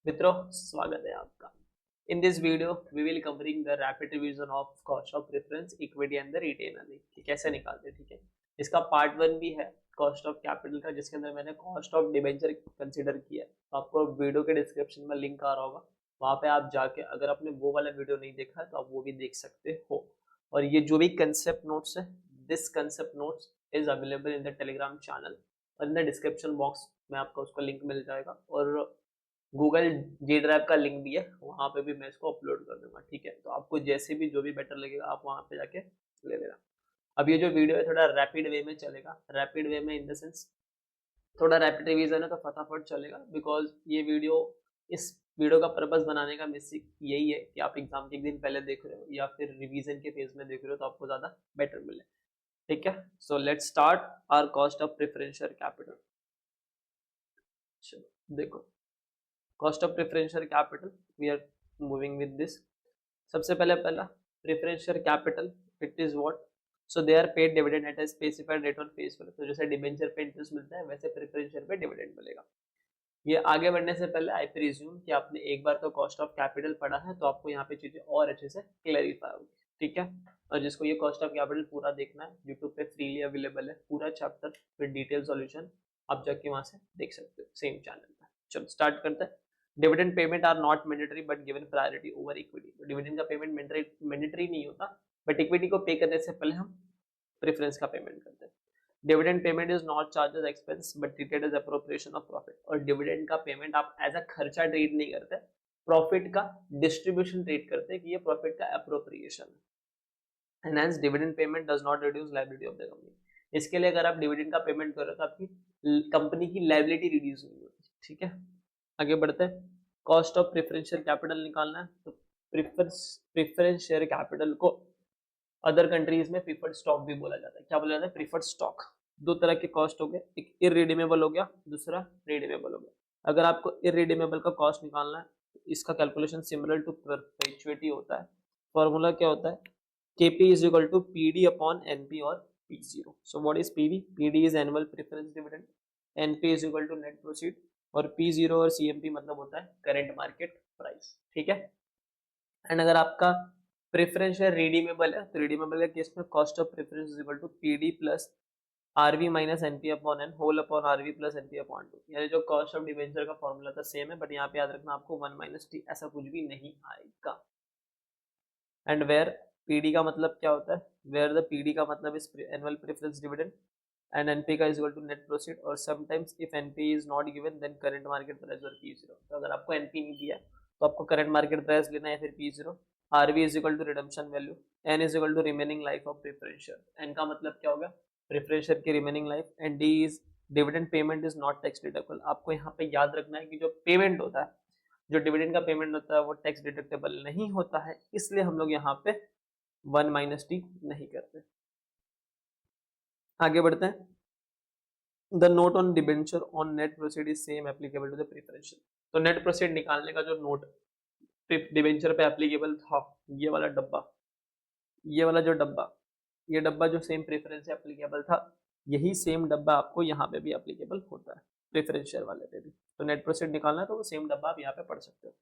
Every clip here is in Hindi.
मित्रों, स्वागत है आपका। In this video we will covering the rapid revision of cost of preference equity and the retain earning कि कैसे निकालते हैं। ठीक है, इसका पार्ट वन भी है कॉस्ट ऑफ कैपिटल का, जिसके अंदर मैंने कॉस्ट ऑफ डिबेंचर कंसीडर किया है। तो आपको वीडियो के डिस्क्रिप्शन में लिंक आ रहा होगा, वहां पे आप जाके अगर आपने वो वाला वीडियो नहीं देखा है तो आप वो भी देख सकते हो। और ये जो भी कंसेप्ट नोट्स है, this concept notes is available in the Telegram channel और इन द डिस्क्रिप्शन बॉक्स में आपको उसका लिंक मिल जाएगा। और गूगल जी ड्राइव का लिंक भी है, वहां पे भी मैं इसको अपलोड कर दूंगा। ठीक है, तो आपको जैसे भी जो भी बेटर लगेगा आप वहां पे जाके ले लेना। अब ये जो वीडियो है थोड़ा रैपिड वे में चलेगा। रैपिड वे में इन द सेंस थोड़ा रैपिड रिवीजन है तो फटाफट चलेगा, बिकॉज ये वीडियो, इस वीडियो का पर्पस बनाने का बेसिक यही है कि आप एग्जाम के एक दिन पहले देख रहे हो या फिर रिवीजन के फेज में देख रहे हो तो आपको ज्यादा बेटर मिले। ठीक है, so let's start our cost of preferential capital. चलो देखो, cost of preferential capital we are moving with this. सबसे पहले पहला preferential capital, it is what, so they are paid dividend at a specified rate on face value. तो जैसे डिबेंचर पे इंटरेस्ट मिलता है वैसे प्रेफरेंशियल पे डिविडेंड मिलेगा। ये आगे बढ़ने से पहले आई प्रिज्यूम कि आपने एक बार तो कॉस्ट ऑफ कैपिटल पढ़ा है, तो आपको यहाँ पे चीजें और अच्छे से क्लैरिफाई होगी। ठीक है, और जिसको ये कॉस्ट ऑफ कैपिटल पूरा देखना है, यूट्यूब पे फ्रीली अवेलेबल है पूरा चैप्टर फिर डिटेल सॉल्यूशन, आप जाके वहां से देख सकते हो सेम चैनल पे। चलो स्टार्ट करते हैं। Dividend payment are not mandatory but given priority over equity. तो डिविडेंड का पेमेंट मैंडेटरी नहीं होता, बट इक्विटी को पे करने से पहले हम प्रेफरेंस का पेमेंट करते हैं। Dividend payment is not charge as expense but treated as appropriation of profit. और डिविडेंड का पेमेंट आप एज अ खर्चा ट्रीट नहीं करते, प्रॉफिट का डिस्ट्रीब्यूशन ट्रीट करते हैं कि ये प्रॉफिट का अप्रोप्रिएशन है। And hence dividend payment does not reduce liability of the company. इसके लिए अगर आप डिविडेंड का पेमेंट कर रहे हो तो आपकी कंपनी की लायबिलिटी रिड्यूस नहीं होती। ठीक है, आगे बढ़ते हैं। कॉस्ट ऑफ प्रेफरेंशियल कैपिटल निकालना है, तो प्रेफरेंस शेयर कैपिटल को अदर कंट्रीज में प्रीफर्ड स्टॉक भी बोला जाता है। क्या बोला जाता है? Preferred stock. दो तरह के कॉस्ट हो गए, एक इररिडीमेबल हो गया, दूसरा रिडीमेबल हो गया। अगर आपको इररिडीमेबल का कॉस्ट निकालना है तो इसका कैलकुलेशन सिमिलर टू परपेचुइटी होता है। फॉर्मूला क्या होता है? KP is equal to PD upon NP और P zero. So what is PD? PD is annual preference dividend, NP is equal to net proceed, और पी जीरो और सीएमपी मतलब होता है करेंट मार्केट प्राइस। ठीक है, एंड अगर आपका प्रेफरेंस है रिडीमेबल है तो रिडीमेबल के केस में cost of preference is equal to PD plus RV minus NP upon n whole upon RV plus NP upon two. यानी जो कॉस्ट ऑफ डिवेंचर का फॉर्मूला था सेम है, बट यहाँ पे याद रखना आपको वन माइनस टी ऐसा कुछ भी नहीं आएगा। एंड वेयर पीडी का मतलब क्या होता है? वेयर द पीडी का मतलब is annual preference dividend and NP का is equal to net proceed, और sometimes if NP is not given then current market price और पी जीरो। तो अगर आपको एनपी नहीं दिया तो आपको करंट मार्केट प्राइस लेना है या फिर p zero. RV is equal to redemption value, n is equal to remaining life of preferential. N का मतलब क्या होगा? प्रेफरेंशियल की remaining life. And d is dividend payment is not tax deductible. आपको यहाँ पे याद रखना है कि जो पेमेंट होता है, जो डिविडेंड का पेमेंट होता है वो टैक्स डिडक्टेबल नहीं होता है, इसलिए हम लोग यहाँ पे वन माइनस टी नहीं करते। आगे बढ़ते हैं। The note on debenture on net proceed is same applicable to the preferential. तो नेट प्रोसीड निकालने का जो नोट डिबेंचर पे एप्लीकेबल था, ये वाला डब्बा, ये वाला जो डब्बा, ये डब्बा जो सेम प्रेफरेंस से एप्लीकेबल था, यही सेम डब्बा आपको यहाँ पे भी एप्लीकेबल होता है, प्रेफरेंशियल वाले पे भी। तो नेट प्रोसीड निकालना है तो वो सेम डब्बा आप यहाँ पे पढ़ सकते हो।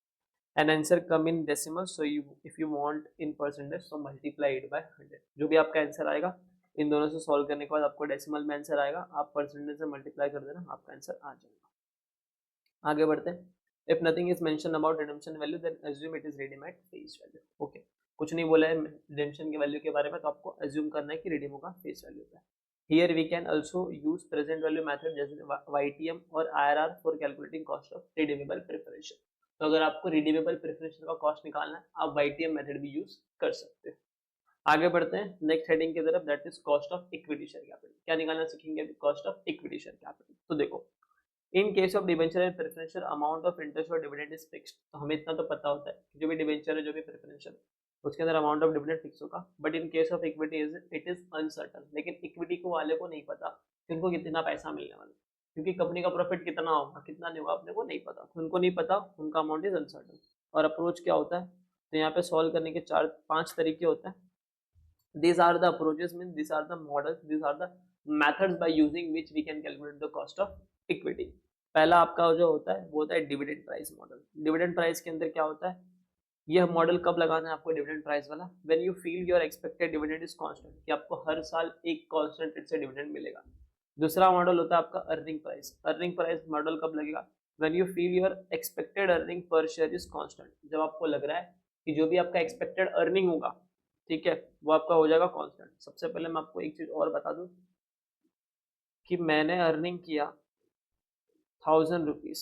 An answer come in decimal, so you if you want in percentage so multiply it by 100। जो भी आपका आंसर आएगा इन दोनों से सॉल्व करने के बाद आपको डेसिमल में आंसर आएगा, आप परसेंटेज से मल्टीप्लाई कर देना, आपका आंसर आ जाएगा। आगे बढ़ते हैं। If nothing is mention about redemption value then assume it is redeem at face value. Okay, कुछ नहीं बोला है रिडेम्पशन की वैल्यू के बारे में, तो आपको अज्यूम करना है कि रिडीम होगा फेस वैल्यू पे। Here we can also use present value method जैसे वाईटीएम और IRR for calculating cost of redeemable preferential. तो अगर आपको रिडीमेबल प्रेफरेंशियल का कॉस्ट निकालना है आप वाईटीएम मेथड भी यूज कर सकते हो। आगे बढ़ते हैं नेक्स्ट हेडिंग की तरफ, that is cost of equity share capital. क्या निकालना सीखेंगे अभी? Cost of equity share capital. तो देखो, in case of debenture and preferential amount of interest और डिविडेंड इज फिक्स्ड। तो हमें इतना तो पता होता है कि जो भी डिबेंचर है जो भी प्रेफरेंशियल उसके अंदर अमाउंट ऑफ डिविडेंड फिक्स होगा, but in case of equity it is uncertain. लेकिन इक्विटी को वाले को नहीं पता कि उनको कितना पैसा मिलने वाला, क्योंकि कंपनी का प्रॉफिट कितना होगा कितना नहीं होगा अपने को नहीं पता, तो उनको नहीं पता, उनका अमाउंट इज अनसर्टन। और अप्रोच क्या होता है? तो यहाँ पे सॉल्व करने के चार पांच तरीके होते हैं। These are the approaches, means these are the models, these are the methods by using which we can calculate the cost of equity. पहला आपका जो होता है वो होता है dividend price model. Dividend price के अंदर क्या होता है, यह मॉडल कब लगाना है आपको डिविडेंड प्राइस वाला, when you feel your expected dividend is constant, कि आपको हर साल एक कांस्टेंट रेट से डिविडेंड मिलेगा। दूसरा मॉडल होता है आपका earning price. Earning price model कब लगेगा, when you feel your expected earning per share is constant, जब आपको लग रहा है कि जो भी आपका एक्सपेक्टेड अर्निंग होगा, ठीक है, वो आपका हो जाएगा कांस्टेंट। सबसे पहले मैं आपको एक चीज और बता दूं कि मैंने अर्निंग किया 1000 रुपीज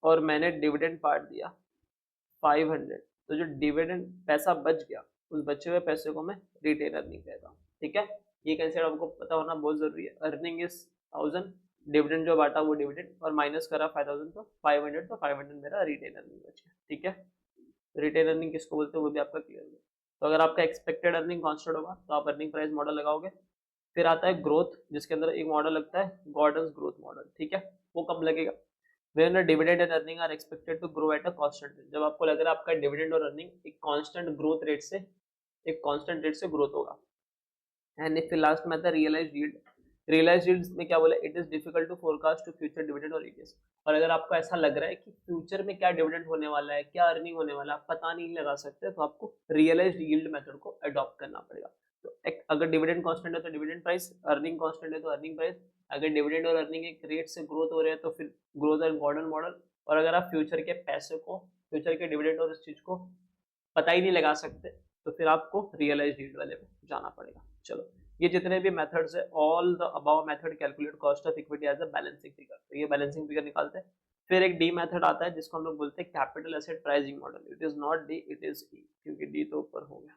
और मैंने डिविडेंड पार्ट दिया 500, तो जो डिविडेंड पैसा बच गया उस बचे हुए पैसे को मैं रिटेन अर्निंग कहता हूँ। ठीक है, ये कंसेप्ट आपको पता होना बहुत जरूरी है। अर्निंग इज 1000, डिविडेंड जो बांटा वो डिविडेंड, और माइनस करा 5000 तो 500, तो 500 मेरा रिटेन अर्निंग बच गया। ठीक है, रिटेन अर्निंग किसको बोलते हैं वो भी आपका क्लियर है। तो अगर आपका एक्सपेक्टेड अर्निंग कांस्टेंट होगा तो आप अर्निंग प्राइस मॉडल लगाओगे। फिर आता है ग्रोथ, जिसके अंदर एक मॉडल लगता है गॉर्डन्स ग्रोथ मॉडल। ठीक है, वो कब लगेगा, when dividend and earning are expected to grow at a constant rate, जब आपको लग रहा है आपका डिविडेंड और अर्निंग एक कांस्टेंट ग्रोथ रेट से, एक कांस्टेंट रेट से ग्रोथ होगा। एंड इफ लास्ट में आता है रियलाइज्ड यील्ड। रियलाइज्ड यील्ड में क्या बोला, it is difficult to forecast to future dividend और ईपीएस। और अगर आपको ऐसा लग रहा है कि फ्यूचर में क्या डिविडेंड होने वाला है, क्या अर्निंग होने वाला है, आप पता नहीं लगा सकते, तो आपको रियलाइज्ड यील्ड मेथड को अडॉप्ट करना पड़ेगा। तो अगर डिविडेंड कांस्टेंट है तो डिविडेंड प्राइस, अर्निंग कांस्टेंट है तो अर्निंग प्राइस, अगर डिविडेंड और अर्निंग एक रेट से ग्रोथ हो रहे हैं तो फिर ग्रोथ एंड गॉर्डन मॉडल, और अगर आप फ्यूचर के पैसे को, फ्यूचर के डिविडेंड और इस चीज को पता ही नहीं लगा सकते, तो फिर आपको रियलाइज्ड यील्ड वाले पे जाना पड़ेगा। चलो, ये जितने भी मेथड्स है, all the above method calculate cost of equity as a balancing figure, तो ये बैलेंसिंग फिगर निकालते हैं। फिर एक डी मेथड आता है जिसको हम लोग बोलते हैं capital asset pricing model. It is not D, it is E, क्योंकि डी तो ऊपर हो गया।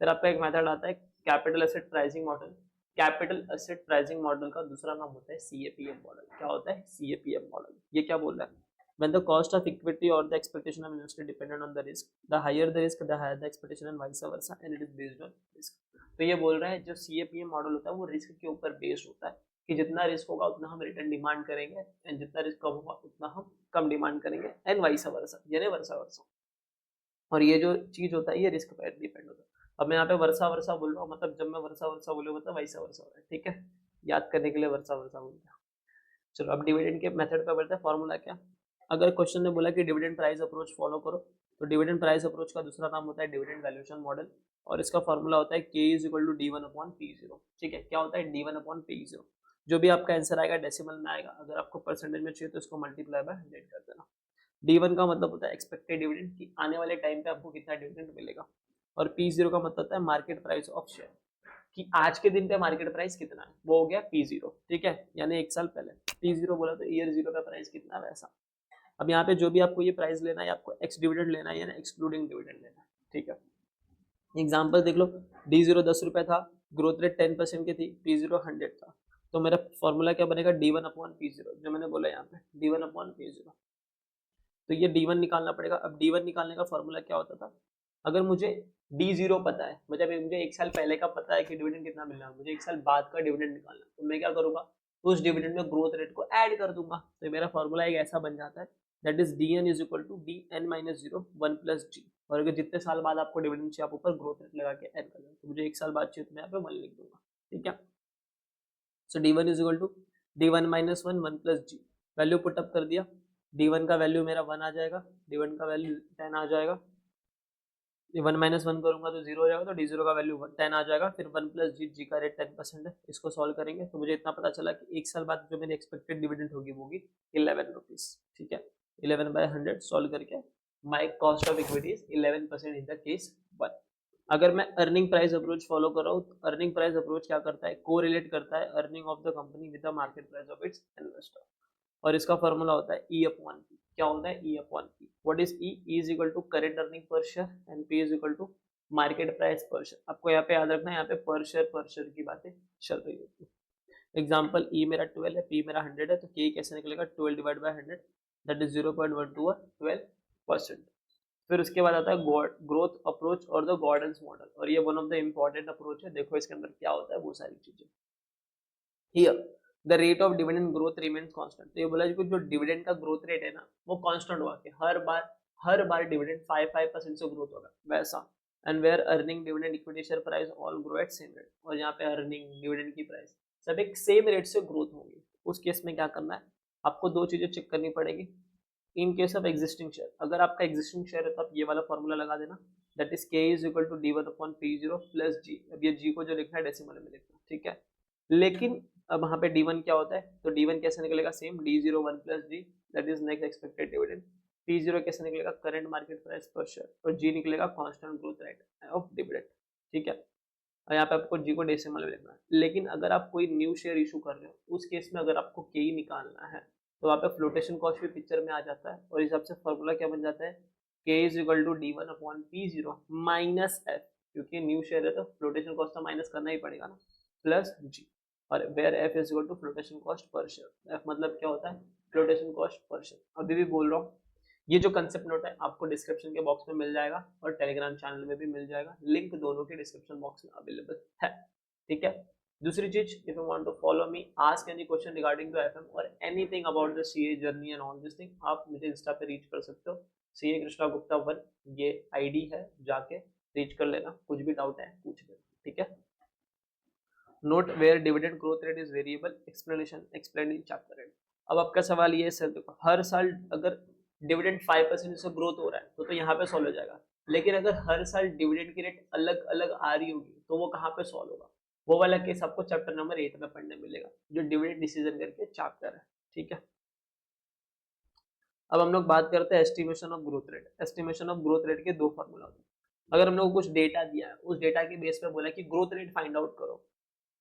फिर आपका एक मेथड आता है capital asset pricing model. Capital asset pricing model का दूसरा नाम होता है सीएपीएम मॉडल। क्या होता है सीएपीएम मॉडल, ये क्या बोल रहा है, when the cost of equity or the expectation of investor dependent on the risk, the higher the risk the higher the expectation and vice versa, and it is based on risk। तो ये बोल रहा है जो सीएपीएम मॉडल होता है वो रिस्क के ऊपर बेस्ड होता है, कि जितना रिस्क होगा उतना हम रिटर्न डिमांड करेंगे, एंड जितना रिस्क कम होगा उतना हम कम डिमांड करेंगे, एंड वाइस वर्सा, यानी वर्सा वर्सा। और ये जो चीज होता है ये रिस्क पर डिपेंड होता है। अब मैं यहाँ पे वर्षा वर्षा बोल रहा हूँ, मतलब जब मैं वर्षा वर्षा बोलूँ मतलब वैसा वर्षा हो रहा है। ठीक है, याद करने के लिए वर्षा वर्षा बोलते हैं। चलो अब डिविडेंड के मेथड पे बढ़ते हैं। फॉर्मूला क्या, अगर क्वेश्चन ने बोला कि डिविडेंड प्राइस अप्रोच फॉलो करो, तो डिविडेंड प्राइस अप्रोच का दूसरा नाम होता है डिविडेंड वैल्यूएशन मॉडल, और इसका फॉर्मूला होता है k is equal to d1/p0। ठीक है, क्या होता है d1/p0, जो भी आपका आंसर आएगा डेसिमल में आएगा, अगर आपको परसेंटेज में चाहिए तो इसको मल्टीप्लाई बाय 100 कर देना। d1 का मतलब होता है एक्सपेक्टेड डिविडेंड, कि आने वाले टाइम पे आपको कितना डिविडेंड मिलेगा, और p0 का मतलब होता है मार्केट प्राइस ऑफ शेयर, कि आज के दिन पे मार्केट प्राइस कितना है, वो हो गया p0। ठीक है, यानी एक साल पहले p0 बोला तो ईयर 0 का प्राइस कितना है वैसा। अब यहाँ पे जो भी आपको ये प्राइस लेना है, आपको एक्स डिविडेंड लेना है या एक्सक्लूडिंग डिविडेंड लेना है। ठीक है, एग्जांपल देख लो, d0 10 रुपए था, ग्रोथ रेट 10% की थी, p0 100 था, तो मेरा फॉर्मूला क्या बनेगा d1/p0, जो मैंने बोला यहाँ पे d1/p0। तो ये d1 निकालना पड़ेगा। अब d1 निकालने का फॉर्मूला क्या होता था, अगर मुझे d0 पता है, मतलब मुझे एक साल पहले का पता है कि डिविडेंड कितना मिलना है, मुझे एक साल बाद का डिविडेंड निकालना, तो मैं क्या करूंगा, उस डिविडेंड में ग्रोथ रेट को ऐड कर दूंगा। तो मेरा फॉर्मूला एक ऐसा बन जाता है, that is dn is equal to dn-0 1 plus g। और अगर जितने साल बाद आपको डिविडेंड चाहिए आप ऊपर ग्रोथ रेट लगा के ऐड कर देंगे, तो मुझे एक साल बाद चाहिए तो मैं यहाँ पे 1 लिख दूंगा। ठीक है, so d1 is equal to d1-1 1 plus g, value put up कर दिया, d1 का वैल्यू मेरा 1 आ जाएगा, d1 का वैल्यू 10 आ जाएगा, 1 माइनस 1 करूंगा तो 0 हो जाएगा, तो d0 का वैल्यू 10 आ जाएगा। फिर 1 प्लस जी का रेट 10% है, इसको सॉल्व करेंगे तो मुझे इतना पता चला कि एक साल बाद जो मेरी एक्सपेक्टेड डिविडेंड होगी वो होगी 11 रुपीज। ठीक है, 11/100 सॉल्व करके my cost of equity is 11% in the case 1। अगर मैं अर्निंग प्राइस अप्रोच फॉलो कर रहा हूँ, तो अर्निंग प्राइस अप्रोच क्या करता है, को रिलेट करता है earning of the company with the market price of its investor, और इसका फॉर्मूला होता है E/P। क्या होता है E/P, what is E is equal to current earning per share and P is equal to market price per share. आपको यहाँ पे याद रखना है, यहाँ पे पर शेयर की बातें चल रही होती है। एग्जांपल E मेरा 12 है, P मेरा 100 है, तो K कैसे निकलेगा, 12 डिवाइड बाय 100, दैट इज 0.121 12%। फिर उसके बाद आता है ग्रोथ अप्रोच और द गॉर्डन्स मॉडल, और ये one of the important approach है। देखो इसके अंदर क्या होता है वो सारी चीजें। Here the rate of dividend growth remains constant, तो ये बोला कि जो डिविडेंड का ग्रोथ रेट है ना वो कांस्टेंट होगा, कि हर बार डिविडेंड 5% से ग्रोथ होगा वैसा। And where earning dividend equity share price all grow at same rate, और यहाँ पे अर्निंग डिविडेंड की प्राइस सब एक सेम रेट से ग्रोथ होगी। उस केस में क्या करना है, आपको दो चीजें चेक करनी पड़ेगी। In case of existing share, अगर आपका एग्जिस्टिंग शेयर है तो आप ये वाला फॉर्मूला लगा देना, that is k is equal to d1/p0 plus g। अब ये g को जो लिखना है डेसिमल में लिखना, ठीक है। लेकिन अब वहाँ पे d1 क्या होता है, तो d1 कैसे निकलेगा, same d01 plus g, that is next expected dividend. p0 कैसे निकलेगा, current market price per share, और g निकलेगा constant growth rate of dividend, ठीक है। और यहाँ पे आपको जी को डेसिमल में लिखना है। लेकिन अगर आप कोई न्यू शेयर इशू कर रहे हो, उस केस में अगर आपको के ही निकालना है तो वहाँ पे फ्लोटेशन कॉस्ट भी पिक्चर में आ जाता है, और इस हिसाब से फॉर्मूला क्या बन जाता है, K is equal to d1/p0 minus F, क्योंकि न्यू शेयर है तो फ्लोटेशन कॉस्ट तो माइनस करना ही पड़ेगा ना, प्लस जी। और where F is equal to flotation cost per share, F मतलब क्या होता है, फ्लोटेशन कॉस्ट पर शेयर। अभी भी बोल रहा हूँ, ये जो कंसेप्ट नोट है आपको डिस्क्रिप्शन के बॉक्स में मिल जाएगा और टेलीग्राम चैनल में भी मिल जाएगा, लिंक दोनों के डिस्क्रिप्शन बॉक्स में अवेलेबल है, ठीक है। दूसरी चीज, if you want to follow me, ask any question regarding to FM और anything about the CA journey and all this thing, आप मुझे इंस्टा पे रीच कर सकते हो, सीए कृष्णा गुप्ता 1 ये आईडी है, जाके रीच कर लेना, कुछ भी डाउट है पूछ लेना, ठीक है। Note where dividend growth rate is variable, explanation explain in chapter end. अब आपका सवाल ये है सर, देखो हर साल अगर डिविडेंड 5% से ग्रोथ हो रहा है तो यहाँ पे सॉल्व हो जाएगा, लेकिन अगर हर साल डिविडेंड की रेट अलग अलग आ रही होगी तो वो कहाँ पे सॉल्व होगा, वो वाला केस आपको चैप्टर नंबर 8 में पढ़ने मिलेगा, जो डिविडेंड डिसीजन करके चैप्टर है, ठीक है। अब हम लोग बात करते हैं estimation of growth rate. Estimation of growth rate के दो फॉर्मूला होते हैं। अगर हम लोग कुछ डेटा दिया है, उस डेटा के बेस पे बोला कि ग्रोथ रेट फाइंड आउट करो,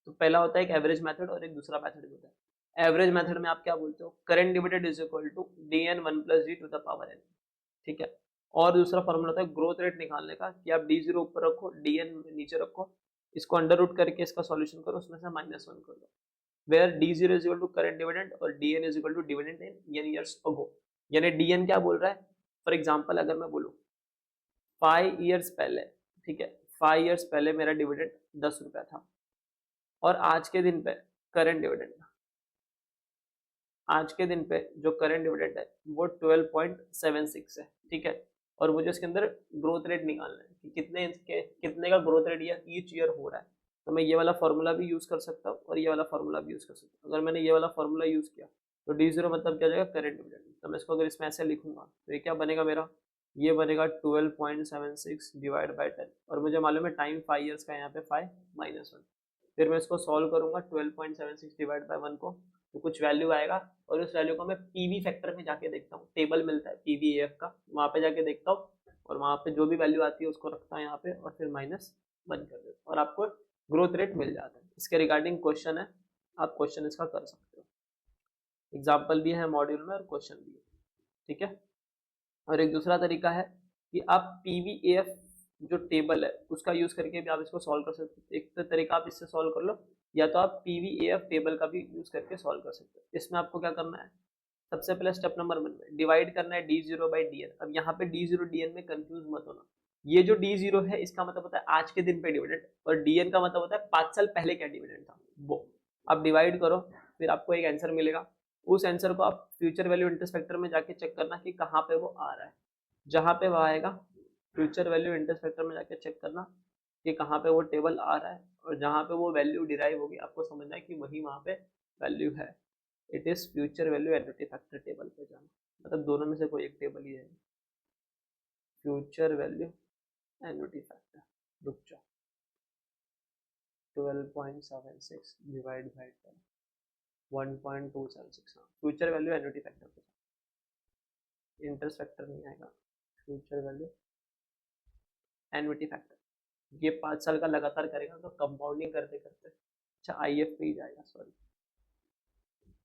तो पहला होता है एक एवरेज मेथड और एक दूसरा मेथड होता है। एवरेज मेथड में आप क्या बोलते हो, current dividend is equal to dn1 plus d to the power n, ठीक है। और दूसरा फॉर्मूला होता है ग्रोथ रेट निकालने का, कि आप d0 ऊपर रखो, dn नीचे रखो, इसको अंडर रूट करके इसका सॉल्यूशन करो, उसमें से -1 कर दो, where d0 is equal to current dividend और dn is equal to dividend in years ago. यानी dn क्या बोल रहा है, फॉर एग्जांपल अगर मैं बोलूं 5 ईयर्स पहले, ठीक है, 5 ईयर्स पहले मेरा डिविडेंड 10 रुपया था, और आज के दिन पे करंट डिविडेंड, आज के दिन पे जो करंट डिविडेंड है वो 12.76 है, ठीक है। और मुझे इसके अंदर ग्रोथ रेट निकालना है कि कितने का ग्रोथ रेट ईच ईयर हो रहा है, तो मैं ये वाला फॉर्मूला भी यूज कर सकता हूँ और ये वाला फॉर्मूला भी यूज कर सकता हूँ। अगर मैंने ये वाला फॉर्मूला यूज किया तो d0 मतलब क्या हो जाएगा, करंट डिविडेंड, तो मैं इसको अगर इसमें ऐसे लिखूंगा तो ये क्या बनेगा मेरा, ये बनेगा 12.76 डिवाइड बाई 10, और मुझे मालूम है टाइम 5 ईयर्स का, यहाँ पे 5 -1, फिर मैं इसको सॉल्व करूंगा 12.76 डिवाइड बाई 1 को, तो कुछ वैल्यू आएगा, और उस वैल्यू को मैं पीवी फैक्टर में जाके देखता हूँ, टेबल मिलता है पीवीएफ का, वहां पे जाके देखता हूँ, और वहां पे जो भी वैल्यू आती है उसको रखता है यहाँ पे, और फिर -1 कर देता हूँ, और आपको ग्रोथ रेट मिल जाता है। इसके रिगार्डिंग क्वेश्चन है, आप क्वेश्चन इसका कर सकते हो, एग्जाम्पल भी है मॉड्यूल में और क्वेश्चन भी है, ठीक है। और एक दूसरा तरीका है कि आप पीवीएफ जो टेबल है उसका यूज करके भी आप इसको सॉल्व कर सकते हो। एक तो तरीका आप इससे सॉल्व कर लो, या तो आप पीवीएफ टेबल का भी यूज करके सॉल्व कर सकते हो। इसमें आपको क्या करना है, सबसे पहले स्टेप नंबर 1 में डिवाइड करना है d0 बाई dn। अब यहाँ पे d0 dn में कंफ्यूज मत होना, ये जो d0 है इसका मतलब होता है आज के दिन पे डिविडेंड, और dn का मतलब होता है 5 साल पहले क्या डिविडेंड था वो। आप डिवाइड करो, फिर आपको एक आंसर मिलेगा, उस आंसर को आप फ्यूचर वैल्यू इंटरेस्ट फैक्टर में जाके चेक करना कि कहाँ पे वो आ रहा है, जहाँ पे वह आएगा फ्यूचर वैल्यू इंटरेस्ट फैक्टर में जाके चेक करना कि कहाँ पे वो टेबल आ रहा है, और जहाँ पे वो वैल्यू डिराइव होगी आपको समझना है कि वही वहाँ पे वैल्यू है। It is future value annuity factor table पे जाना, मतलब दोनों में से कोई एक टेबल ही है, फ्यूचर वैल्यू एनुटी फैक्टर, रुक जाओ, 12.76 divide by 10, 1.276, future value annuity factor पे, इंटरेस्ट फैक्टर नहीं आएगा, फ्यूचर वैल्यू एनुटी फैक्टर, ये 5 साल का लगातार करेगा तो कंपाउंडिंग करते करते, अच्छा आईएफ पे ही जाएगा, सॉरी।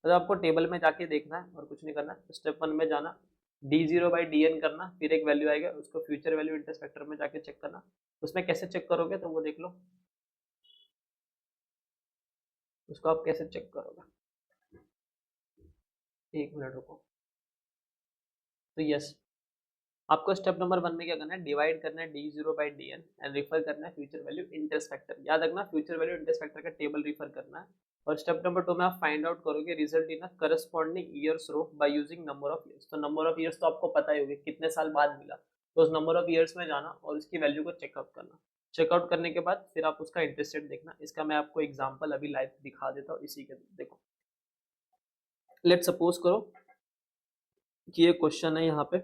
तो आपको टेबल में जाके देखना है और कुछ नहीं करना, स्टेप 1 में जाना, d0 बाई dn करना, फिर एक वैल्यू आएगा उसको फ्यूचर वैल्यू इंटरेस्ट फैक्टर में जाके चेक करना। उसमें कैसे चेक करोगे तो वो देख लो, उसको आप कैसे चेक करोगे, 1 मिनट रुको। तो यस, आपको स्टेप नंबर 1 में क्या करना है, डिवाइड करना है d0 by dn and refer करना है फ्यूचर वैल्यू इंटरेस्ट फैक्टर, याद रखना फ्यूचर वैल्यू इंटरेस्ट फैक्टर का टेबल रिफर करना है। और स्टेप नंबर 2 में आप फाइंड आउट करोगे result in corresponding years row by using number of years. तो नंबर ऑफ ईयर्स तो आपको पता ही होगी कितने साल बाद मिला, तो उस नंबर ऑफ ईयर्स में जाना और उसकी वैल्यू को चेकआउट करना। चेकआउट करने के बाद फिर आप उसका इंटरेस्ट रेट देखना। इसका मैं आपको एग्जाम्पल अभी लाइव दिखा देता हूँ इसी के, देखो लेट सपोज करो कि ये क्वेश्चन है यहाँ पे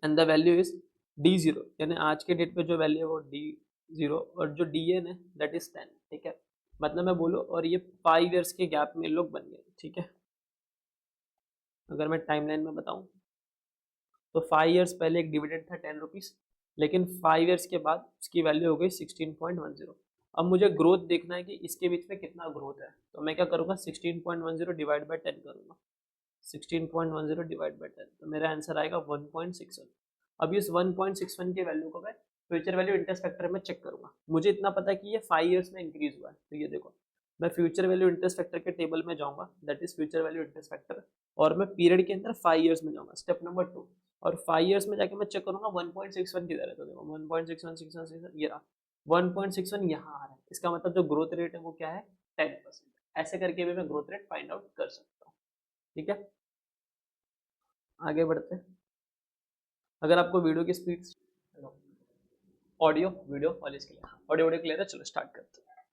and the value is D0, यानी आज के डेट पे जो वैल्यू है वो D0 और जो DN है दैट इज 10, ठीक है। मतलब मैं बोलो और ये 5 इयर्स के गैप में लोग बन गए, ठीक है। अगर मैं टाइमलाइन में बताऊं तो 5 इयर्स पहले एक डिविडेंड था 10 रुपीज, लेकिन 5 इयर्स के बाद उसकी वैल्यू हो गई 16.10। अब मुझे ग्रोथ देखना है कि इसके बीच में कितना ग्रोथ है, तो मैं क्या करूंगा 16.10 डिवाइड बाय 10 करूंगा। 16.10 डिवाइड बाय 10, तो मेरा आंसर आएगा 1.61। अब इस 1.61 की वैल्यू को मैं फ्यूचर वैल्यू इंटरेस्ट फैक्टर में चेक करूंगा। मुझे इतना पता है कि ये 5 इयर्स में इंक्रीज हुआ है, तो ये देखो मैं फ्यूचर वैल्यू इंटरेस्ट फैक्टर के टेबल में जाऊंगा, that is future value interest factor, और मैं पीरियड के अंदर 5 इयर्स में जाऊंगा, स्टेप नंबर 2। और 5 इयर्स में जाके मैं चेक करूंगा 1.61 किधर है, तो देखो 1.61 ये रहा 1.61 यहाँ आ रहा है। इसका मतलब जो ग्रोथ रेट है वो क्या है 10%। ऐसे करके भी मैं ग्रोथ रेट फाइंड आउट कर सकता हूँ, ठीक है। आगे बढ़ते हैं। अगर आपको वीडियो की स्पीड, ऑडियो वीडियो कॉलेज के लिए, ऑडियो वीडियो क्लियर है, चलो स्टार्ट करते हैं।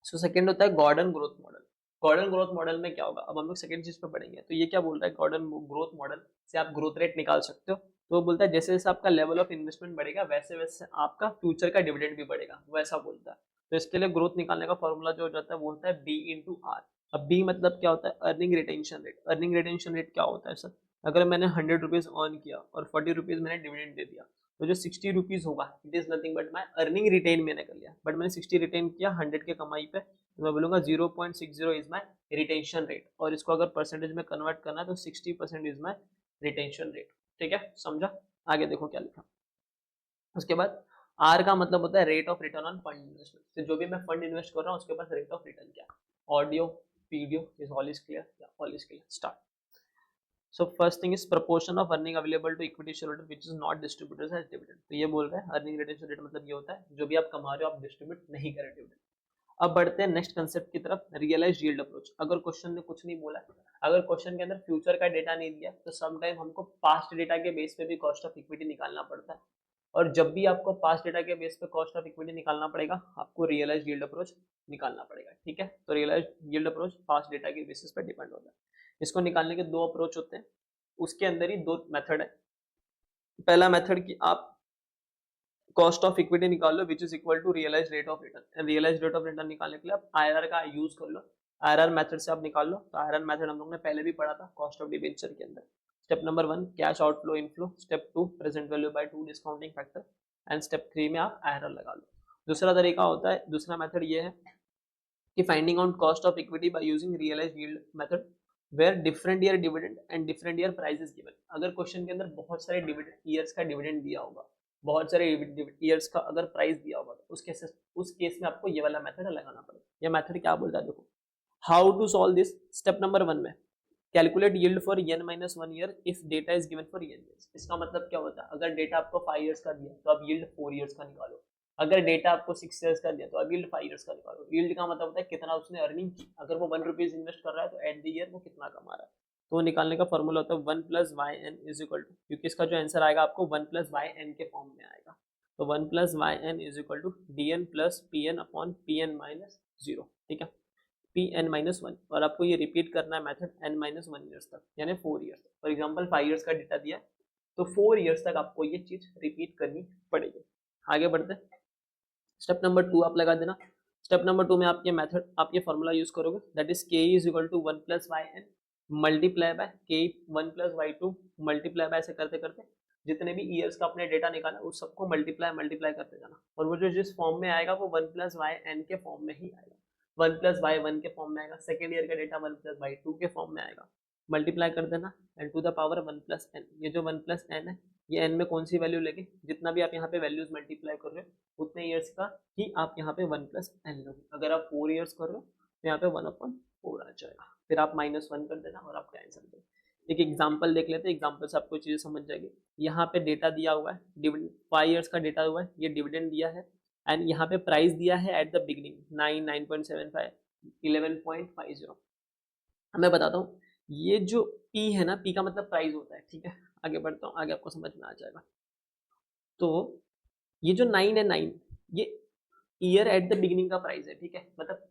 सो सेकंड होता है Gordon growth model. Gordon growth model में क्या होगा, अब हम लोग सेकंड चीज पे पढ़ेंगे। तो ये क्या बोल रहा है, गॉर्डन ग्रोथ मॉडल से आप ग्रोथ रेट निकाल सकते हो। तो वो बोलता है जैसे जैसे आपका लेवल ऑफ इन्वेस्टमेंट बढ़ेगा वैसे वैसे आपका फ्यूचर का डिविडेंड भी बढ़ेगा, वैसा बोलता है। तो इसके लिए ग्रोथ निकालने का फॉर्मूला जो हो जाता है वो होता है B/R। अब B मतलब क्या होता है, earning retention rate. Earning retention rate क्या होता है सर, अगर मैंने 100 रुपीज अर्न किया और 40 रुपीज मैंने डिविडेंड दे दिया, तो जो 60 रुपीज होगा it is nothing but my earning retain मैंने कर लिया, बट मैंने 60 रिटेन किया 100 के कमाई पे, तो मैं बोलूंगा 0.60 इज माई रिटेंशन रेट। और इसको अगर परसेंटेज में कन्वर्ट करना है तो 60% इज माई रिटेंशन रेट, ठीक है, समझा। आगे देखो क्या लिखा। उसके बाद आर का मतलब होता है rate of return on fund investment. तो जो भी मैं फंड इन्वेस्ट कर रहा हूँ उसके पास रेट ऑफ रिटर्न क्या है। Audio video is all is clear, या all is clear, start. So first thing is proportion of earning available to equity shareholder which is not distributed as dividend। तो ये बोल रहे हैं अर्निंग रिटेंशन रेट मतलब ये होता है जो भी आप कमा रहे हो आप डिस्ट्रीब्यूट नहीं करें डिविडेंड। अब बढ़ते हैं नेक्स्ट कंसेप्ट की तरफ, रियलाइज यील्ड अप्रोच। अगर क्वेश्चन ने कुछ नहीं बोला, अगर क्वेश्चन के अंदर फ्यूचर का डेटा नहीं दिया, तो समटाइम हमको पास्ट डेटा के बेस पे भी कॉस्ट ऑफ इक्विटी निकालना पड़ता है। और जब भी आपको पास्ट डेटा के बेस पे कॉस्ट ऑफ इक्विटी निकालना पड़ेगा, आपको रियलाइज यील्ड अप्रोच निकालना पड़ेगा, ठीक है। तो realise yield approach past data के बेसिस पे डिपेंड होता है। इसको निकालने के दो अप्रोच होते हैं, उसके अंदर ही दो मेथड है। पहला मेथड कि आप कॉस्ट ऑफ इक्विटी निकाल लो which is equal to realise rate of return. Realise rate of return निकालने के लिए आप आईआरआर का यूज कर लो, आईआरआर मेथड से आप निकाल लो। तो आईआरआर मेथड हम लोग ने पहले भी पढ़ा था कॉस्ट ऑफ डिबेंचर के अंदर। Step number 1 cash outflow inflow, step 2 present value by 2 discounting factor, and step 3 में आप आईआरआर लगा लो। दूसरा तरीका होता है, दूसरा मेथड ये है कि finding out cost of equity by using realise yield method where different year dividend and different year price is given. अगर क्वेश्चन के अंदर बहुत सारे डिविडेंड ईयर्स का डिविडेंड दिया होगा, बहुत सारे ईयर्स का अगर प्राइस दिया होगा, तो उस केस में आपको ये वाला मेथड लगाना पड़ेगा। ये मेथड क्या बोलता है देखो, how to solve this. Step number 1 में calculate yield for n-1 year if data is given for n years. इसका मतलब क्या होता है, अगर डेटा आपको 5 इयर्स का दिया तो आप यील्ड 4 इयर्स का निकालो। अगर डेटा आपको 6 इयर्स का दिया तो आप यील्ड 5 इयर्स का निकालो। यील्ड का मतलब होता है कितना उसने अर्निंग की। अगर वो 1 रुपीज इन्वेस्ट कर रहा है तो एट द ईयर वो कितना कमा रहा है। तो निकालने का फॉर्मूला होता है 1 + yn इज इक्वल टू, क्योंकि इसका जो आंसर आएगा आपको 1 + yn के फॉर्म में आएगा। तो 1 + yn is equal to dn + pn upon pn - 0, ठीक है, Pn-1। और आपको ये रिपीट करना है मेथड n-1 ईयर्स तक, यानी 4 ईयर्स तक। फॉर एग्जांपल 5 इयर्स का डेटा दिया है तो 4 ईयर्स तक आपको ये चीज रिपीट करनी पड़ेगी। आगे बढ़ते हैं, स्टेप नंबर 2 आप लगा देना। स्टेप नंबर 2 में आप ये मेथड, आप ये फॉर्मूला यूज करोगे, that is k is equal to 1 + yn multiply by k 1 + y2 multiply by, ऐसे करते करते जितने भी ईयर्स का अपने डेटा निकाला उस सबको मल्टीप्लाई करते जाना। और वो जो जिस फॉर्म में आएगा वो 1 + yn के फॉर्म में ही आएगा, 1 + y1 के फॉर्म में आएगा। सेकेंड ईयर का डेटा 1 + y2 के फॉर्म में आएगा, मल्टीप्लाई कर देना and to the power 1 + n। ये जो 1 + n है ये n में कौन सी वैल्यू लेगी, जितना भी आप यहाँ पे वैल्यूज मल्टीप्लाई कर रहे हो उतने ईयर्स का ही आप यहाँ पे 1 + n लोगे। अगर आप 4 ईयर्स कर रहे हो तो यहाँ पे 1/4 आ जाएगा, फिर आप -1 कर देना और आपका आंसर दे। एक एग्जांपल देख लेते हैं, एग्जांपल से आपको चीजें समझ जाएगी। यहाँ पे डेटा दिया हुआ है, डिविडेंड 5 इयर्स का डेटा हुआ है, ये डिविडेंड दिया है एंड यहाँ पे प्राइस दिया है एट द बिगिनिंग 9, 9.75, 11.50। मैं बताता हूँ, ये जो P है ना, P का मतलब प्राइस होता है, ठीक है। आगे बढ़ता हूँ, आगे आपको समझ में आ जाएगा। तो ये जो 9 है, 9 ये ईयर एट द बिगिनिंग का प्राइस है, ठीक है। मतलब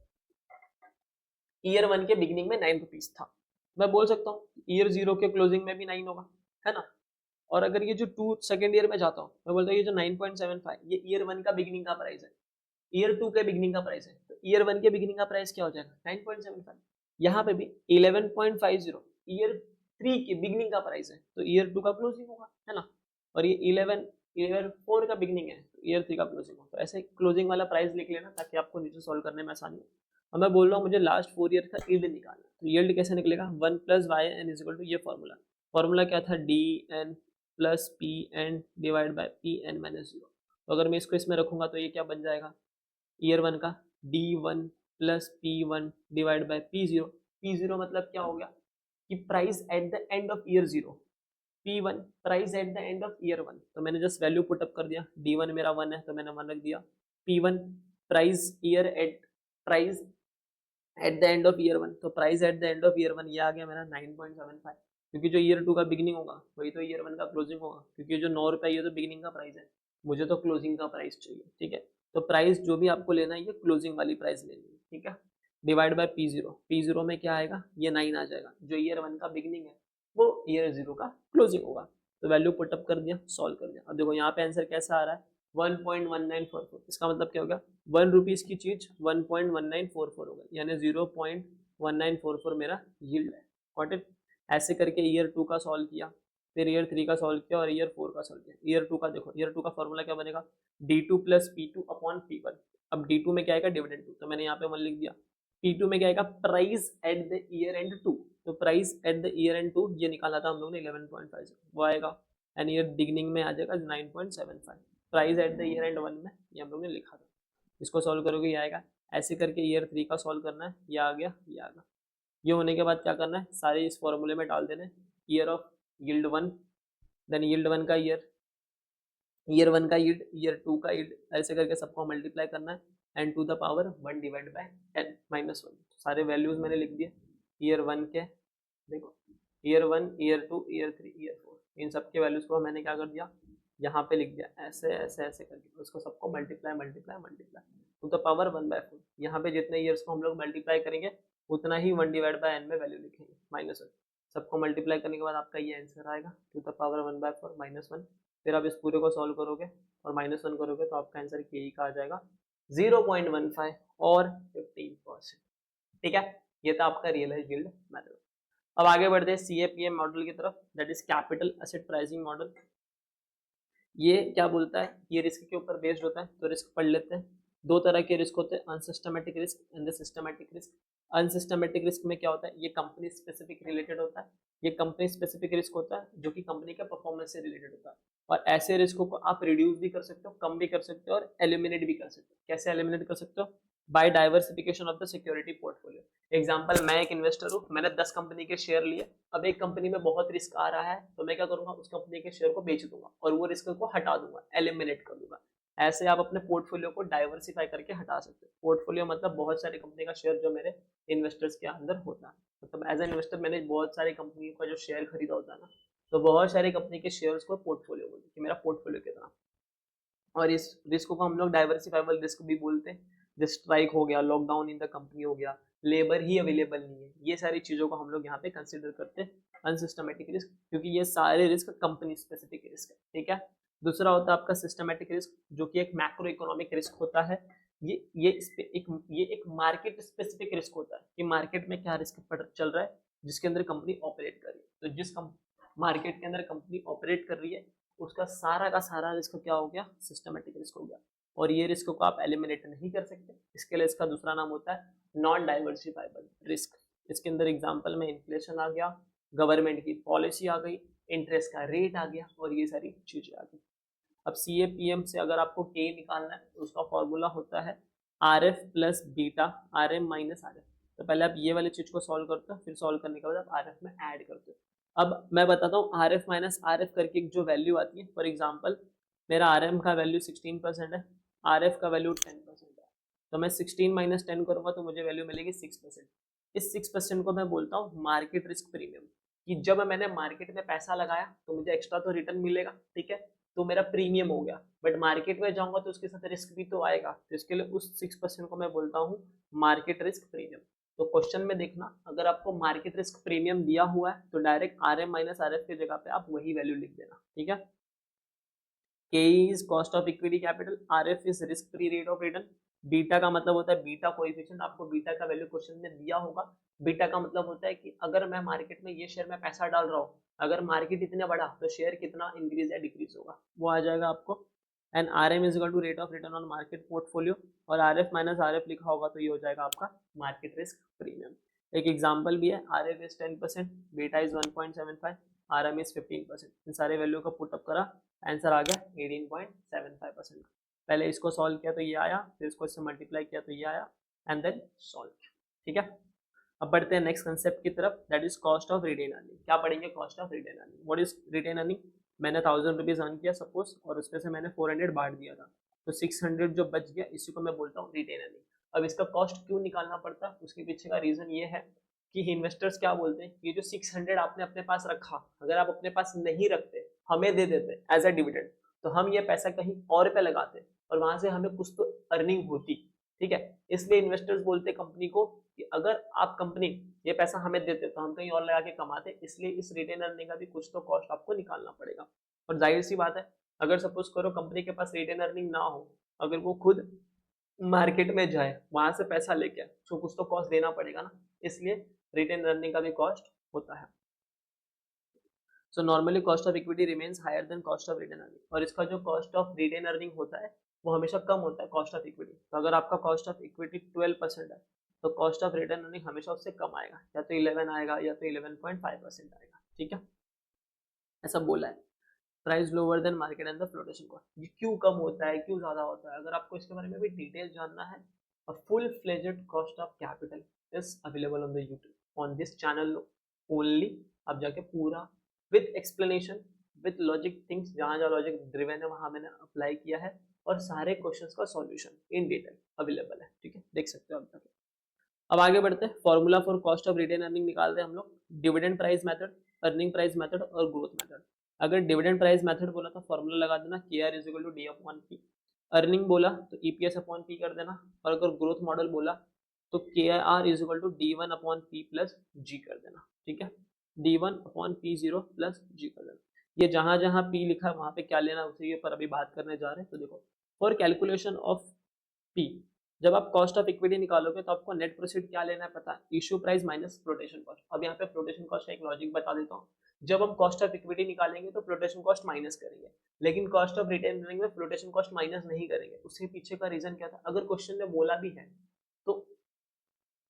ईयर 1 के बिगिनिंग में 9 रुपीज था, मैं बोल सकता हूँ ईयर 0 के क्लोजिंग में भी 9 होगा, है ना। और अगर ये जो 2 सेकेंड ईयर में जाता हूँ, मैं बोलता हूँ ये जो 9.75 ये ईयर 1 का बिगिनिंग का प्राइस है, ईयर 2 के बिगिनिंग का प्राइस है, तो ईयर 1 के बिगिनिंग का प्राइस क्या हो जाएगा 9.75। यहाँ पे भी 11.50 ईयर 3 की बिगिनिंग का प्राइस है, तो ईयर 2 का क्लोजिंग होगा, है ना। और ये 11 ईयर 4 का बिगिनिंग है, तो ईयर 3 का क्लोजिंग होगा। तो ऐसे क्लोजिंग वाला प्राइस लिख लेना ताकि आपको नीचे सॉल्व करने में आसानी हो। और मैं बोल रहा हूँ मुझे लास्ट 4 ईयर का यील्ड निकालना, तो यील्ड कैसे निकलेगा 1 plus Y N is equal to ये फॉर्मूला क्या था D N plus P N divide by P N minus 0। तो अगर मैं इसको इसमें रखूंगा तो ये क्या बन जाएगा ईयर 1 का D1 plus P1 divide by P0। P0 मतलब क्या हो गया कि price at the end of year 0, P1 price at the end of year 1। तो मैंने जस्ट वैल्यू पुट अप कर दिया, D1 मेरा 1 है तो मैंने 1 रख दिया, P1 price at the end of year 1, तो price at the end of year 1 ये आ गया मेरा 9.75, क्योंकि जो ईयर 2 का बिगिनिंग होगा वही तो ईयर 1 का क्लोजिंग होगा, क्योंकि जो 9 रुपये ये तो बिगिनिंग का प्राइस है, मुझे तो क्लोजिंग का प्राइस चाहिए, ठीक है। तो प्राइस जो भी आपको लेना है ये क्लोजिंग वाली प्राइस लेनी है, ठीक है। डिवाइड बाय P0 में क्या आएगा ये 9 आ जाएगा, जो ईयर 1 का बिगिनिंग है वो ईयर 0 का क्लोजिंग होगा। तो वैल्यू पुटअप कर दिया, सॉल्व कर दिया। अब देखो यहाँ पे आंसर कैसा आ रहा है 1.1944। इसका मतलब क्या हो गया 1 रुपीज की चीज 1.1944 हो गई, यानी 0.1944 मेरा यील्ड है। Got it. ऐसे करके ईयर 2 का सॉल्व किया, फिर ईयर 3 का सॉल्व किया और ईयर 4 का सॉल्व किया। ईयर 2 का देखो, ईयर 2 का फॉर्मूला क्या बनेगा D2 plus P2 upon P1। अब D2 में क्या आएगा डिविडेंड 2, तो मैंने यहाँ पे 1 लिख दिया। P2 में क्या आएगा price at the year and 2, तो price at the year and 2 ये निकाला था हम लोगों ने 11.50 वो आएगा, एंड ईयर बिगिनिंग में आ जाएगा 9.75। Price at the year and 1 में ये हम लोगों ने लिखा था। इसको सॉल्व करोगे ये आएगा। ऐसे करके ईयर 3 का सॉल्व करना है, ये आ गया ये आ गया। ये होने के बाद क्या करना है सारे इस फॉर्मूले में डाल देने, year of yield 1, then yield 1 का ईयर 1 का यील्ड, ईयर 2 का यील्ड, ऐसे करके सबको मल्टीप्लाई करना है, and to the power 1 divide by 10 minus 1। सारे वैल्यूज मैंने लिख दिए ईयर 1 के, देखो ईयर 1 ईयर 2 ईयर 3 ईयर 4, इन सब के वैल्यूज को मैंने क्या कर दिया यहाँ पे लिख दिया, ऐसे ऐसे ऐसे करके उसको सबको multiply multiply multiply two the power 1/4। यहाँ पे जितने ईयर्स को हम लोग मल्टीप्लाई करेंगे उतना ही 1 डिवाइड बाय n में वैल्यू लिखेंगे माइनस 1। सबको मल्टीप्लाई करने के बाद आपका ये आंसर आएगा टू द पावर 1/4 माइनस 1। फिर आप इस पूरे को सॉल्व करोगे और माइनस 1 करोगे तो आपका आंसर के का आ जाएगा 0.15 और 15%, ठीक है। ये था आपका रियलाइज्ड यील्ड मेथड। अब आगे बढ़ते हैं CAPM मॉडल की तरफ, that is capital asset pricing model. ये क्या बोलता है, ये रिस्क के ऊपर बेस्ड होता है, तो रिस्क पढ़ लेते हैं। दो तरह के रिस्क होते हैं, unsystematic risk and the systematic risk. Unsystematic risk में क्या होता है, ये कंपनी स्पेसिफिक रिलेटेड होता है, ये कंपनी स्पेसिफिक रिस्क होता है जो कि कंपनी के परफॉर्मेंस से रिलेटेड होता है। और ऐसे रिस्कों को आप रिड्यूस भी कर सकते हो, कम भी कर सकते हो और एलिमिनेट भी कर सकते हो। कैसे एलिमिनेट कर सकते हो, by diversification of the security portfolio. Example, मैं एक इन्वेस्टर हूँ, मैंने 10 कंपनी के शेयर लिए, अब एक कंपनी में बहुत रिस्क आ रहा है तो मैं क्या करूंगा उस कंपनी के शेयर को बेच दूंगा और वो रिस्क को हटा दूंगा, एलिमिनेट कर दूंगा। ऐसे आप अपने पोर्टफोलियो को डाइवर्सिफाई करके हटा सकते हो। पोर्टफोलियो मतलब बहुत सारी कंपनी का शेयर जो मेरे इन्वेस्टर्स के अंदर होता है, मतलब एज एन इन्वेस्टर मैंने बहुत सारी कंपनियों का जो शेयर खरीदा होता है ना, तो बहुत सारी कंपनी के शेयर्स को पोर्टफोलियो बोलते हैं कि मेरा पोर्टफोलियो कितना। और इस रिस्क को हम लोग डाइवर्सिफाइबल रिस्क भी बोलते हैं। जैसे स्ट्राइक हो गया, लॉकडाउन इन द कंपनी हो गया, लेबर ही अवेलेबल नहीं है, ये सारी चीजों को हम लोग यहाँ पे कंसिडर करते हैं अनसिस्टमेटिक रिस्क, क्योंकि ये सारे रिस्क कंपनी स्पेसिफिक रिस्क है, ठीक है। दूसरा होता है आपका सिस्टमेटिक रिस्क, जो कि एक मैक्रो इकोनॉमिक रिस्क होता है। ये एक मार्केट स्पेसिफिक रिस्क होता है कि मार्केट में क्या रिस्क चल रहा है जिसके अंदर कंपनी ऑपरेट कर रही है। तो जिस मार्केट के अंदर कंपनी ऑपरेट कर रही है उसका सारा का सारा रिस्क क्या हो गया, सिस्टमेटिक रिस्क हो गया। और ये रिस्क को आप एलिमिनेट नहीं कर सकते, इसके लिए इसका दूसरा नाम होता है नॉन डाइवर्सिफाइबल रिस्क। इसके अंदर एग्जांपल में इन्फ्लेशन आ गया, गवर्नमेंट की पॉलिसी आ गई, इंटरेस्ट का रेट आ गया और ये सारी चीजें आ गई। अब CAPM से अगर आपको K निकालना है तो उसका फॉर्मूला होता है RF plus beta RM minus RF। तो पहले आप ये वाली चीज को सॉल्व करते हो, फिर सॉल्व करने के बाद आप RF में ऐड करते हो। अब मैं बताता हूँ RF माइनस RF करके एक जो वैल्यू आती है, फॉर एग्जाम्पल मेरा RM का वैल्यू 16% है, RF का वैल्यू 10% है, तो मैं 16 माइनस 10 करूंगा तो मुझे वैल्यू मिलेगी 6%। इस 6% को मैं बोलता हूँ मार्केट रिस्क प्रीमियम, कि जब मैंने मार्केट में पैसा लगाया तो मुझे एक्स्ट्रा तो रिटर्न मिलेगा, ठीक है, तो मेरा प्रीमियम हो गया, बट मार्केट में जाऊंगा तो उसके साथ रिस्क भी तो आएगा, तो इसके लिए उस 6% को मैं बोलता हूँ मार्केट रिस्क प्रीमियम। तो क्वेश्चन में देखना, अगर आपको मार्केट रिस्क प्रीमियम दिया हुआ है तो डायरेक्ट RM माइनस RF की जगह पे आप वही वैल्यू लिख देना, ठीक है। K is cost of equity capital, RF is risk free rate of return, beta का मतलब होता है बीटा कोएफिशिएंट, आपको बीटा का वैल्यू क्वेश्चन में दिया होगा। बीटा का मतलब होता है कि अगर मैं मार्केट में ये शेयर में पैसा डाल रहा हूँ, अगर मार्केट इतने बढ़ा तो शेयर कितना इंक्रीज या डिक्रीज होगा, वो आ जाएगा आपको। And RM is equal to rate of return on market portfolio, और RF माइनस RF लिखा होगा तो ये हो जाएगा आपका मार्केट रिस्क प्रीमियम। एक एग्जाम्पल भी है, RF is 10%, beta is 1.75, RM is 15%। इन सारे वैल्यू का पुटअप करा, आंसर आ गया 18.75%। पहले इसको सॉल्व किया तो ये आया, फिर इसको इससे मल्टीप्लाई किया तो ये आया, एंड देन सॉल्व किया, ठीक है। अब बढ़ते हैं नेक्स्ट कंसेप्ट की तरफ, that is cost of retain earning. क्या पढ़ेंगे? Cost of retain earning. What is retain earning? मैंने 1000 रुपीज अर्न किया सपोज, और उसमें से मैंने 400 बांट दिया था, तो 600 जो बच गया इसी को मैं बोलता हूँ रिटेन अर्निंग। अब इसका कॉस्ट क्यों निकालना पड़ता है, उसके पीछे का रीजन ये है कि इन्वेस्टर्स क्या बोलते हैं, ये जो 600 आपने अपने पास रखा, अगर आप अपने पास नहीं रखते, हमें दे देते एज अ डिविडेंड, तो हम ये पैसा कहीं और पे लगाते और वहां से हमें कुछ तो अर्निंग होती, ठीक है। इसलिए इन्वेस्टर्स बोलते कंपनी को कि अगर आप कंपनी ये पैसा हमें देते तो हम कहीं और लगा के कमाते, इसलिए इस रिटेन अर्निंग का भी कुछ तो कॉस्ट आपको निकालना पड़ेगा। और जाहिर सी बात है, अगर सपोज करो कंपनी के पास रिटेन अर्निंग ना हो, अगर वो खुद मार्केट में जाए वहां से पैसा लेके, तो कुछ तो कॉस्ट देना पड़ेगा ना, इसलिए रिटेन अर्निंग का भी कॉस्ट होता है। So normally cost of equity remains higher than cost of retain earning, और इसका जो कॉस्ट ऑफ रिटेन अर्निंग होता है वो हमेशा कम होता है कॉस्ट ऑफ इक्विटी। तो अगर आपका कॉस्ट ऑफ इक्विटी 12% है तो कॉस्ट ऑफ रिटेन अर्निंग हमेशा उससे कम आएगा, या तो 11 आएगा या तो 11.5% आएगा, ठीक है, ऐसा बोला है। Price lower than market and the flotation cost, ये क्यों कम होता है, क्यों ज्यादा होता है, अगर आपको इसके बारे में भी डिटेल जानना है, a full fledged cost of capital is available on the YouTube on this channel only. आप जाके पूरा with explanation with logic things, जहाँ जहाँ लॉजिक ड्रिवन है वहां मैंने अप्लाई किया है, और सारे क्वेश्चंस का सॉल्यूशन इन डिटेल अवेलेबल है, ठीक है, देख सकते हो आप जाके। अब आगे बढ़ते हैं, formula for cost of retain earning निकाल रहे हैं हम लोग, dividend price method, earning price method और ग्रोथ मेथड। अगर डिविडेंड प्राइस मेथड बोला तो फॉर्मूला लगा देना KR is equal to D upon P, earning बोला तो EPS अपॉन P कर देना, और अगर ग्रोथ मॉडल बोला तो KR is equal to D1 upon P plus G कर देना, ठीक है, D1 upon P0 plus G कर देना। ये जहां जहां P लिखा है वहां पे क्या लेना उसी के पर अभी बात करने जा रहे हैं। तो देखो, फॉर कैलकुलेशन ऑफ P, जब आप कॉस्ट ऑफ इक्विटी निकालोगे तो आपको नेट प्रोसीड क्या लेना है पता है, issue price minus flotation cost. अब यहाँ पे फ्लोटेशन कॉस्ट का एक लॉजिक बता देता हूँ, जब हम कॉस्ट ऑफ इक्विटी निकालेंगे तो फ्लोटेशन कॉस्ट माइनस करेंगे, लेकिन कॉस्ट ऑफ रिटेन अर्निंग में फ्लोटेशन कॉस्ट माइनस नहीं करेंगे। उसके पीछे का रीजन क्या था, अगर क्वेश्चन में बोला भी है तो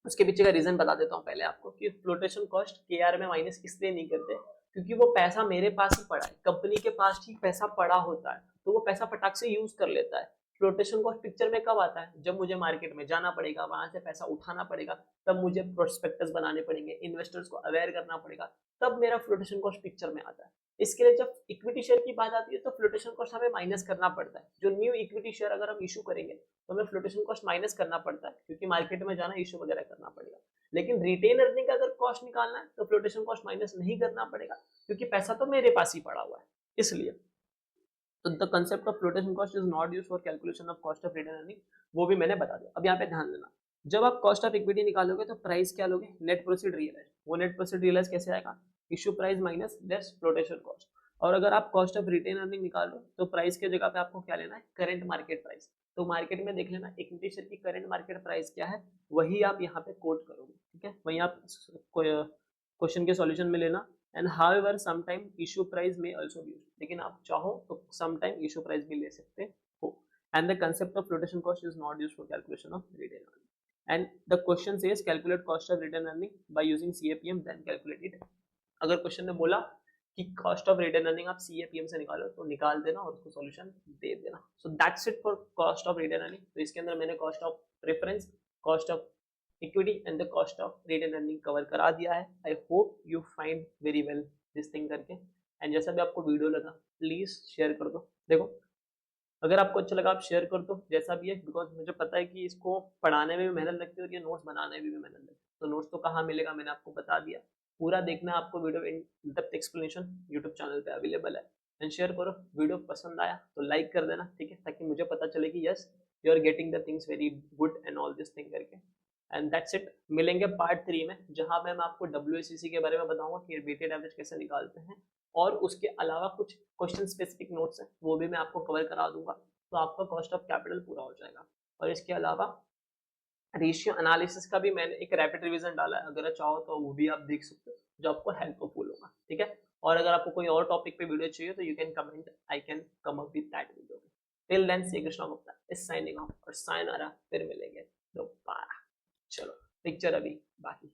उसके पीछे का रीजन बता देता हूँ पहले आपको, कि फ्लोटेशन कॉस्ट KR में माइनस इसलिए नहीं करते क्योंकि वो पैसा मेरे पास ही पड़ा है, कंपनी के पास ही पैसा पड़ा होता है, तो वो पैसा फटाक से यूज कर लेता है। फ्लोटेशन कॉस्ट पिक्चर में कब आता है, जब मुझे मार्केट में जाना पड़ेगा, वहां से पैसा उठाना पड़ेगा, तब मुझे प्रोस्पेक्टस बनाने पड़ेंगे, इन्वेस्टर्स को अवेयर करना पड़ेगा, तब मेरा फ्लोटेशन कॉस्ट पिक्चर में आता है। इसके लिए जब इक्विटी शेयर की बात आती है तो फ्लोटेशन कॉस्ट हमें माइनस करना पड़ता है। जो न्यू इक्विटी शेयर अगर हम इशू करेंगे तो हमें फ्लोटेशन कॉस्ट माइनस करना पड़ता है, क्योंकि मार्केट में जाना, इशू वगैरह करना पड़ेगा। लेकिन रिटेन अर्निंग का अगर कॉस्ट निकालना है तो फ्लोटेशन कॉस्ट माइनस नहीं करना पड़ेगा, क्योंकि पैसा तो मेरे पास ही पड़ा हुआ है, इसलिए। तो the concept of flotation cost is not used for calculation of cost of retain earning, वो भी मैंने बता दिया। अब यहाँ पे ध्यान देना, जब आप कॉस्ट ऑफ इक्विटी निकालोगे तो प्राइस क्या लोगे, नेट प्रोसीड रियलाइज। वो नेट प्रोसीड रियलाइज कैसे आएगा, issue price minus less flotation cost. और अगर आप कॉस्ट ऑफ रिटेन अर्निंग निकालो तो प्राइस के जगह पे आपको क्या लेना है, करेंट मार्केट प्राइस। तो मार्केट में देख लेना इक्विटी शेयर की करंट मार्केट प्राइस क्या है, वही आप यहाँ पे कोट करोगे, ठीक है, वही आप क्वेश्चन के सॉल्यूशन में लेना। And however sometime issue price में आल्सो बी यूज्ड, लेकिन आप चाहो तो समटाइम इशू प्राइस भी ले सकते हो। And the concept of flotation cost is not used for calculation of retain earning. And the question says calculate cost of retain earning by using CAPM then calculate it. अगर क्वेश्चन ने बोला कि कॉस्ट ऑफ रिटेन अर्निंग आप CAPM से निकालो तो निकाल देना और उसको सॉल्यूशन दे देना। So that's it for cost of retain earning. तो इसके अंदर मैंने cost of preference, cost of equity and the cost of retain earning cover करा दिया है। I hope you find very well this thing करके। एंड जैसा भी आपको वीडियो लगा प्लीज शेयर कर दो। देखो, अगर आपको अच्छा लगा आप शेयर कर दो जैसा भी है, बिकॉज मुझे पता है कि इसको पढ़ाने में भी मेहनत लगती है और ये नोट्स बनाने में भी मेहनत लगती है। तो नोट्स तो कहाँ मिलेगा, मैंने आपको बता दिया। पूरा देखना आपको video in depth explanation YouTube channel पे अवेलेबल है। एंड शेयर करो, वीडियो पसंद आया तो लाइक कर देना, ठीक है, ताकि मुझे पता चले कि yes you are getting the things very good and all this thing करके। And that's it. मिलेंगे पार्ट 3 में, जहां पे मैं आपको WACC के बारे में बताऊंगा कि वेटेड एवरेज कैसे निकालते हैं, और उसके अलावा कुछ क्वेश्चन स्पेसिफिक नोट्स हैं वो भी मैं आपको कवर करा दूंगा, तो आपका कॉस्ट ऑफ कैपिटल पूरा हो जाएगा। और इसके अलावा रेशियो एनालिसिस का भी मैंने एक रैपिड रिवीजन डाला है, अगर चाहो तो वो भी आप देख सकते हो, जो आपको हेल्पफुल होगा, ठीक है। और अगर आपको कोई और टॉपिक पे वीडियो चाहिए तो you can comment, I can come up with that video. Till then Shri Krishna Gupta is signing off, और साइनारा, फिर मिलेंगे दोबारा। चलो पिक्चर अभी बाकी।